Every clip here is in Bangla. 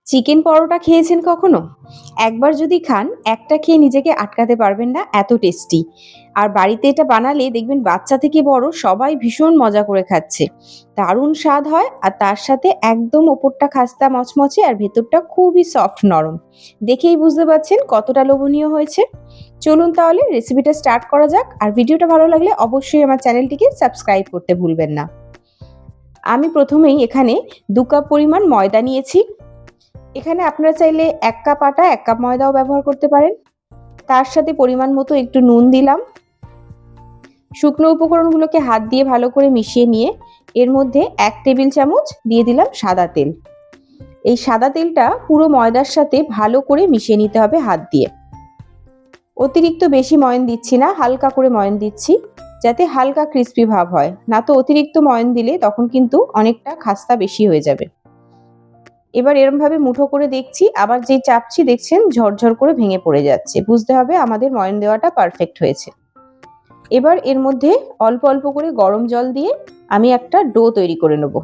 চিকেন পরোটা খেয়েছেন কখনো? একবার যদি খান, একটা খেয়ে নিজেকে আটকাতে পারবেন না, এত টেস্টি। আর বাড়িতে এটা বানালে দেখবেন বাচ্চা থেকে বড় সবাই ভীষণ মজা করে খাচ্ছে। দারুণ স্বাদ হয় আর তার সাথে একদম ওপরটা খাস্তা মচমচে আর ভেতরটা খুবই সফট নরম। দেখেই বুঝতে পারছেন কতটা লোভনীয় হয়েছে। চলুন তাহলে রেসিপিটা স্টার্ট করা যাক। আর ভিডিওটা ভালো লাগলে অবশ্যই আমার চ্যানেলটিকে সাবস্ক্রাইব করতে ভুলবেন না। আমি প্রথমেই এখানে ২ কাপ পরিমাণ ময়দা নিয়েছি। এখানে আপনারা চাইলে ১ কাপ আটা ১ কাপ ময়দাও ব্যবহার করতে পারেন। তার সাথে পরিমাণ মতো একটু নুন দিলাম। শুকনো উপকরণগুলোকে হাত দিয়ে ভালো করে মিশিয়ে নিয়ে এর মধ্যে ১ টেবিল চামচ দিয়ে দিলাম সাদা তেল। এই সাদা তেলটা পুরো ময়দার সাথে ভালো করে মিশিয়ে নিতে হবে হাত দিয়ে। অতিরিক্ত বেশি ময়ন দিচ্ছি না, হালকা করে ময়ন দিচ্ছি যাতে হালকা ক্রিস্পি ভাব হয়। না তো অতিরিক্ত ময়ন দিলে তখন কিন্তু অনেকটা খাস্তা বেশি হয়ে যাবে। এবার এরমভাবে মুঠো করে দেখছি, আবার যেই চাপছি দেখছেন ঝরঝর করে ভেঙে পড়ে যাচ্ছে। বুঝতে হবে আমাদের ময়ান দেওয়াটা পারফেক্ট হয়েছে। এবার এর মধ্যে অল্প অল্প করে গরম জল দিয়ে আমি একটা ডো তৈরি করে নেব।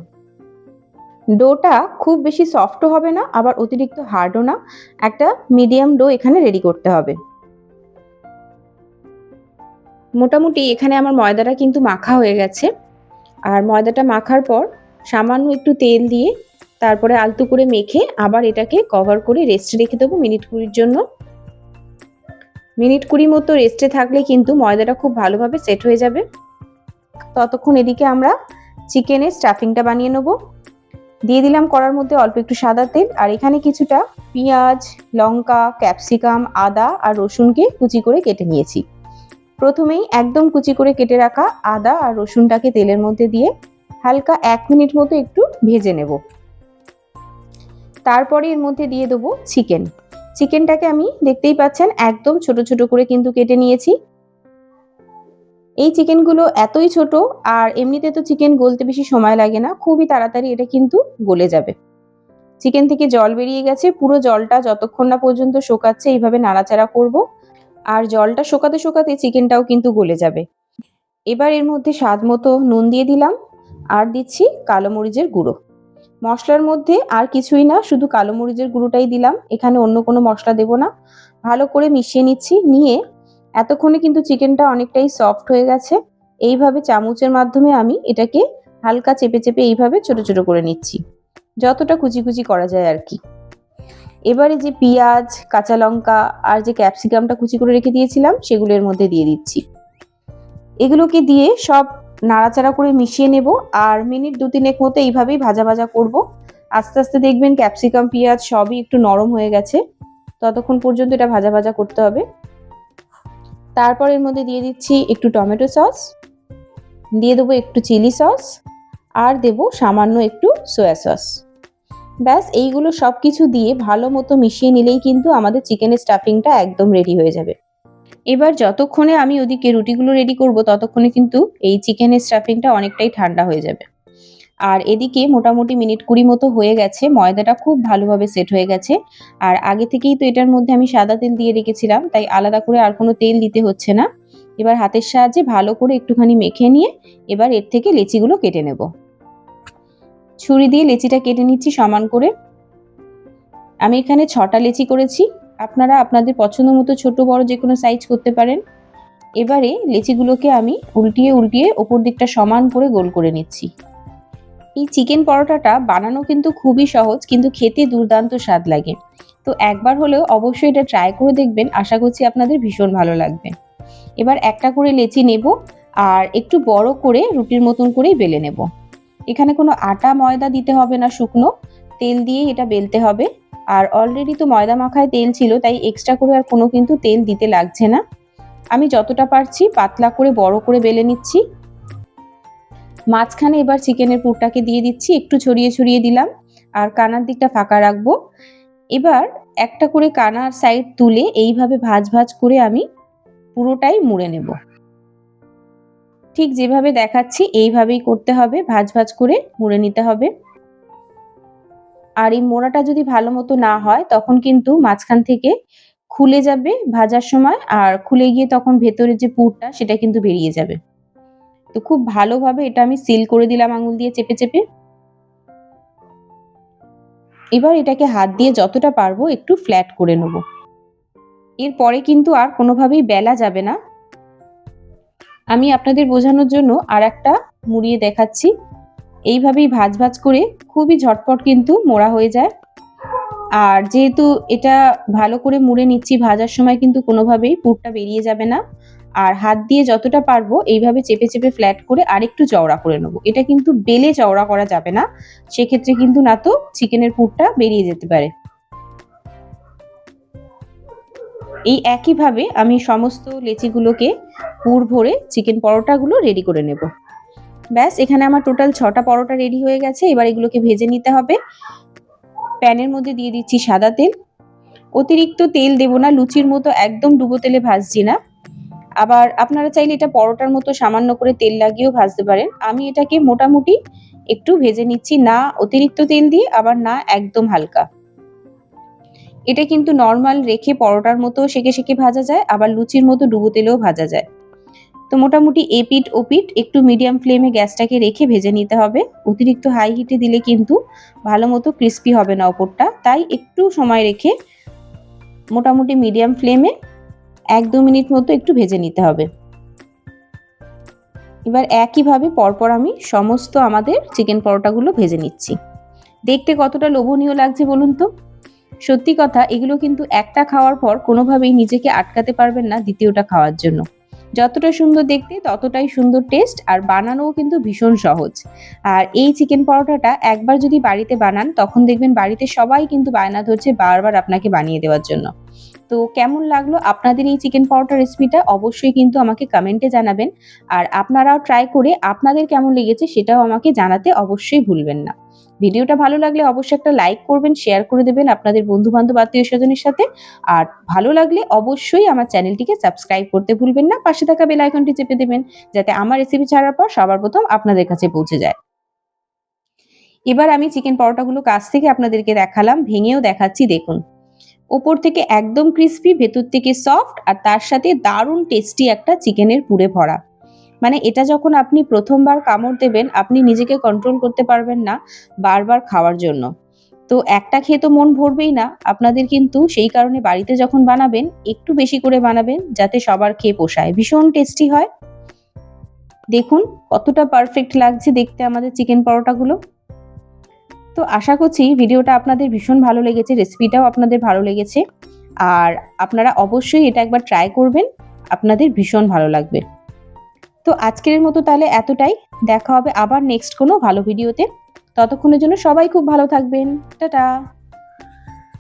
ডোটা খুব বেশি সফটও হবে না, আবার অতিরিক্ত হার্ডও না। একটা মিডিয়াম ডো এখানে রেডি করতে হবে। মোটামুটি এখানে আমার ময়দাটা কিন্তু মাখা হয়ে গেছে। আর ময়দাটা মাখার পর সামান্য একটু তেল দিয়ে তারপরে আলতো করে মেখে আবার এটাকে কভার করে রেস্টে রেখে দেবো মিনিট ২০ জন্য। মিনিট ২০ মতো রেস্টে থাকলে কিন্তু ময়দাটা খুব ভালোভাবে সেট হয়ে যাবে। ততক্ষণ এদিকে আমরা চিকেনের স্টাফিংটা বানিয়ে নেব। দিয়ে দিলাম কড়ার মধ্যে অল্প একটু সাদা তেল, আর এখানে কিছুটা পেঁয়াজ, লঙ্কা, ক্যাপসিকাম, আদা আর রসুনকে কুচি করে কেটে নিয়েছি। প্রথমেই একদম কুচি করে কেটে রাখা আদা আর রসুনটাকে তেলের মধ্যে দিয়ে হালকা ১ মিনিট মতো একটু ভেজে নেব। তারপরে এর মধ্যে দিয়ে দেবো চিকেনটাকে আমি দেখতেই পাচ্ছেন একদম ছোট ছোট করে কিন্তু কেটে নিয়েছি। এই চিকেনগুলো এতই ছোট, আর এমনিতে তো চিকেন গলতে বেশি সময় লাগে না, খুবই তাড়াতাড়ি এটা কিন্তু গলে যাবে। চিকেন থেকে জল বেরিয়ে গেছে, পুরো জলটা যতক্ষণ না পর্যন্ত শোকাচ্ছে এইভাবে নাড়াচাড়া করব। আর জলটা শোকাতে শোকাতে চিকেনটাও কিন্তু গলে যাবে। এবার এর মধ্যে স্বাদ মতো নুন দিয়ে দিলাম, আর দিচ্ছি কালো মরিচের গুঁড়ো। মশলার মধ্যে আর কিছুই না, শুধু কালো মরিচের গুঁড়োটাই দিলাম, এখানে অন্য কোনো মশলা দেব না। ভালো করে মিশিয়ে নিচ্ছি। নিয়ে এতক্ষণে কিন্তু চিকেনটা অনেকটাই সফট হয়ে গেছে। এইভাবে চামচের মাধ্যমে আমি এটাকে হালকা চেপে চেপে এইভাবে ছোট ছোট করে নিচ্ছি, যতটা কুচি কুচি করা যায় আর কি। এবারে যে পেঁয়াজ, কাঁচা লঙ্কা আর যে ক্যাপসিকামটা কুচি করে রেখে দিয়েছিলাম সেগুলো এর মধ্যে দিয়ে দিচ্ছি। এগুলোকে দিয়ে সব নাড়াচাড়া করে মিশিয়ে নেব। আর মিনিট ২-৩ মতো এইভাবেই ভাজা ভাজা করব। আস্তে আস্তে দেখবেন ক্যাপসিকাম, পেঁয়াজ সবই একটু নরম হয়ে গেছে। ততক্ষণ পর্যন্ত এটা ভাজা ভাজা করতে হবে। তারপর এর মধ্যে দিয়ে দিচ্ছি একটু টমেটো সস, দিয়ে দেবো একটু চিলি সস, আর দেবো সামান্য একটু সয়া সস। ব্যাস এইগুলো সব কিছু দিয়ে ভালো মতো মিশিয়ে নিলেই কিন্তু আমাদের চিকেনের স্টাফিংটা একদম রেডি হয়ে যাবে। এবার যতক্ষণে আমি ওদিকে রুটিগুলো রেডি করব ততক্ষণে কিন্তু এই চিকেনের স্টাফিংটা অনেকটাই ঠান্ডা হয়ে যাবে। আর এদিকে মোটামুটি মিনিট ২০ মতো হয়ে গেছে, ময়দাটা খুব ভালোভাবে সেট হয়ে গেছে। আর আগে থেকেই তো এটার মধ্যে আমি সাদা তেল দিয়ে রেখেছিলাম, তাই আলাদা করে আর কোনো তেল দিতে হচ্ছে না। এবার হাতের সাহায্যে ভালো করে একটুখানি মেখে নিয়ে এবার এর থেকে লেচিগুলো কেটে নেব। ছুরি দিয়ে লেচিটা কেটে নিচ্ছি সমান করে। আমি এখানে ৬টা লেচি করেছি। আপনারা আপনাদের পছন্দ মতো ছোট বড় যে কোনো সাইজ করতে পারেন। এবারে লেচিগুলোকে আমি উল্টিয়ে উল্টিয়ে ওপর দিকটা সমান করে গোল করে নিচ্ছি। এই চিকেন পরোটাটা বানানো কিন্তু খুবই সহজ, কিন্তু খেতে দুর্দান্ত স্বাদ লাগে। তো একবার হলেও অবশ্যই এটা ট্রাই করে দেখবেন, আশা করছি আপনাদের ভীষণ ভালো লাগবে। এবার একটা করে লেচি নেব, আর একটু বড় করে রুটির মতন করেই বেলে নেব। এখানে কোনো আটা ময়দা দিতে হবে না, শুকনো তেল দিয়েই এটা বেলতে হবে। আর অলরেডি তো ময়দা মাখায় তেল ছিল, তাই এক্সট্রা করে আর কোনো কিন্তু তেল দিতে লাগছে না। আমি যতটা পারছি পাতলা করে বড় করে বেলে নিচ্ছি। মাঝখানে এবার চিকেনের পুরটাকে দিয়ে দিচ্ছি, একটু ছড়িয়ে ছড়িয়ে দিলাম, আর কানার দিকটা ফাঁকা রাখবো। এবার একটা করে কানার সাইড তুলে এইভাবে ভাঁজ ভাঁজ করে আমি পুরোটাই মুড়ে নেব। ঠিক যেভাবে দেখাচ্ছি এইভাবেই করতে হবে, ভাঁজ ভাঁজ করে মুড়ে নিতে হবে। আর এই মোড়াটা যদি ভালো মতো না হয় তখন কিন্তু মাঝখান থেকে খুলে যাবে ভাজার সময়, আর খুলে গিয়ে তখন ভেতরের যে পুরটা সেটা কিন্তু বেরিয়ে যাবে। তো খুব ভালোভাবে এটা আমি সিল করে দিলাম আঙুল দিয়ে চেপে চেপে। এবার এটাকে হাত দিয়ে যতটা পারবো একটু ফ্ল্যাট করে নেব। এরপরে কিন্তু আর কোনোভাবেই বেলা যাবে না। আমি আপনাদের বোঝানোর জন্য আর একটা মুড়িয়ে দেখাচ্ছি। এইভাবেই ভাঁজ ভাঁজ করে খুবই ঝটপট কিন্তু মোড়া হয়ে যায়। আর যেহেতু এটা ভালো করে মুড়ে নিচ্ছি, ভাজার সময় কিন্তু কোনোভাবেই পুরটা বেরিয়ে যাবে না। আর হাত দিয়ে যতটা পারবো এইভাবে চেপে চেপে ফ্ল্যাট করে আরেকটু চওড়া করে নেবো। এটা কিন্তু বেলে চওড়া করা যাবে না, সেক্ষেত্রে কিন্তু না তো চিকেনের পুরটা বেরিয়ে যেতে পারে। এই একইভাবে আমি সমস্ত লেচিগুলোকে পুর ভরে চিকেন পরোটাগুলো রেডি করে নেব। ব্যাস, এখানে আমার টোটাল 6টা পরোটা রেডি হয়ে গেছে। এবার এগুলোকে ভেজে নিতে হবে। প্যানের মধ্যে দিয়ে দিচ্ছি সাদা তেল। অতিরিক্ত তেল দেব না, লুচির মতো একদম ডুবো তেলে ভাজছি না। আবার আপনারা চাইলে এটা পরোটার মতো সামান্য করে তেল লাগিয়েও ভাজতে পারেন। আমি এটাকে মোটামুটি একটু ভেজে নিচ্ছি, না অতিরিক্ত তেল দিয়ে আবার না একদম হালকা। এটা কিন্তু নর্মাল রেখে পরোটার মতো সেকে সেকে ভাজা যায়, আবার লুচির মতো ডুবো তেলেও ভাজা যায়। তো মোটামুটি এপিঠ ওপিঠ একটু মিডিয়াম ফ্লেমে গ্যাসটাকে রেখে ভেজে নিতে হবে। অতিরিক্ত হাই হিটে দিলে কিন্তু ভালো মতো ক্রিস্পি হবে না ওপরটা, তাই একটু সময় রেখে মোটামুটি মিডিয়াম ফ্লেমে 1-2 মিনিট মতো একটু ভেজে নিতে হবে। এবার একইভাবে পরপর আমি সমস্ত আমাদের চিকেন পরোটাগুলো ভেজে নিচ্ছি। দেখতে কতটা লোভনীয় লাগছে বলুন তো? সত্যি কথা, এগুলো কিন্তু একটা খাওয়ার পর কোনোভাবেই নিজেকে আটকাতে পারবেন না দ্বিতীয়টা খাওয়ার জন্য। যতটা সুন্দর দেখতে ততটাই সুন্দর টেস্ট, আর বানানোও কিন্তু ভীষণ সহজ। আর এই চিকেন পরোটাটা একবার যদি বাড়িতে বানান তখন দেখবেন বাড়িতে সবাই কিন্তু বায়না ধরছে বারবার আপনাকে বানিয়ে দেওয়ার জন্য। তো কেমন লাগলো আপনাদের এই চিকেন পরোটা রেসিপিটা অবশ্যই কিন্তু আমাকে কমেন্টে জানাবেন। আর আপনারাও ট্রাই করে আপনাদের কেমন লেগেছে সেটাও আমাকে জানাতে অবশ্যই ভুলবেন না। ভিডিওটা ভালো লাগলে অবশ্যই একটা লাইক করবেন, শেয়ার করে দেবেন আপনাদের বন্ধু-বান্ধব, আত্মীয়-স্বজনের সাথে। আর ভালো লাগলে অবশ্যই আমার চ্যানেলটিকে সাবস্ক্রাইব করতে ভুলবেন না। পাশে থাকা বেল আইকনটি চেপে দেবেন যাতে আমার রেসিপি ছাড়ার পর সবার প্রথম আপনাদের কাছে পৌঁছে যায়। এবার আমি চিকেন পরোটাগুলো কাছ থেকে আপনাদেরকে দেখালাম, ভেঙেও দেখাচ্ছি দেখুন। ওপর থেকে একদম ক্রিস্পি, ভেতর থেকে সফট, আর তার সাথে দারুণ টেস্টি একটা চিকেনের পুরে ভরা। মানে এটা যখন আপনি প্রথমবার কামড় দেবেন আপনি নিজেকে কন্ট্রোল করতে পারবেন না বারবার খাওয়ার জন্য। তো একটা খেয়ে তো মন ভরবেই না, আপনাদের কিন্তু সেই কারণে বাড়িতে যখন বানাবেন একটু বেশি করে বানাবেন যাতে সবার খেয়ে পোষায়। ভীষণ টেস্টি হয়। দেখুন কতটা পারফেক্ট লাগছে দেখতে আমাদের চিকেন পরোটাগুলো। তো আশা করছি ভিডিওটা আপনাদের ভীষণ ভালো লেগেছে, রেসিপিটাও আপনাদের ভালো লেগেছে। আর আপনারা অবশ্যই এটা একবার ট্রাই করবেন, আপনাদের ভীষণ ভালো লাগবে। তো আজকের মতো তাহলে এতটাই। দেখা হবে আবার নেক্সট কোনো ভালো ভিডিওতে। ততক্ষণের জন্য সবাই খুব ভালো থাকবেন। টাটা।